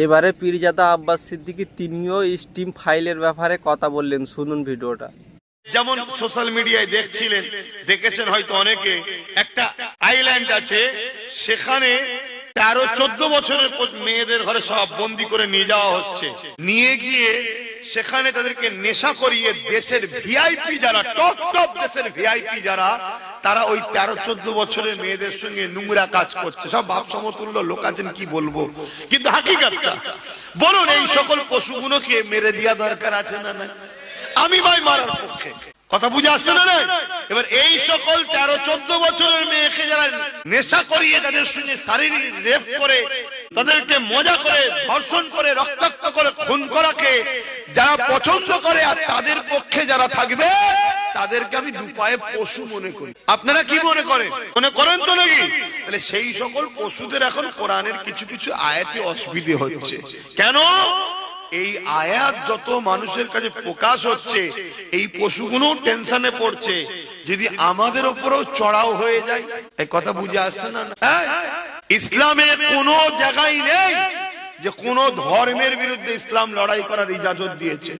এবারে পীরজাদা আব্বাস সিদ্দিকী তিনিও স্টিম ফাইলের ব্যাপারে কথা বললেন, শুনুন ভিডিওটা। যেমন সোশ্যাল মিডিয়ায় দেখেছেন হয়তো অনেকে, একটা আইল্যান্ড আছে, সেখানে 13-14 বছরের মেয়েদের ঘরে সব বন্দি করে নিয়ে যাওয়া হচ্ছে। নিয়ে গিয়ে সেখানে তাদেরকে নেশা করিয়ে দেশের ভিআইপি যারা, টপ টপ দেশের ভিআইপি যারা, তারা ওই 13-14 বছরের মেয়েদের সঙ্গে নোংরা কাজ করছে। সব বাপ সমতুল্য লোক আছেন, কি বলবো। কিন্তু হাকিকাতটা বলুন, এই সকল পশুগুলোকে মেরে দেওয়া দরকার আছে না? না, আমি ভাই মারার পক্ষে। কথা বুঝে আসছে না? এবার এই সকল 13-14 বছরের মেয়েকে যারা নেশা করিয়ে তাদের সঙ্গে শারীরিক রেপ করে, তাদেরকে মজা করে, ধর্ষণ করে, রক্তাক্ত করে খুন করাকে যারা পছন্দ করে, আর তাদের পক্ষে যারা থাকবে তাদেরকে আমি দুপায়ে পশু মনে করি। আপনারা কি মনে করেন? মনে করেন তো নাকি? তাহলে সেই সকল পশুদের এখন কোরআনের কিছু কিছু আয়াতে অসুবিধে হচ্ছে। কেন? এই আয়াত যত মানুষের কাছে প্রকাশ হচ্ছে, এই পশুগুলো টেনশনে পড়ছে, যদি আমাদের উপরেও চড়াও হয়ে যায়। এই কথা বুঝে আসছে না? ইসলামে কোনো জায়গায় নেই যে কোন ধর্মের বিরুদ্ধে ইসলাম লড়াই করার ইজাজত দিয়েছে।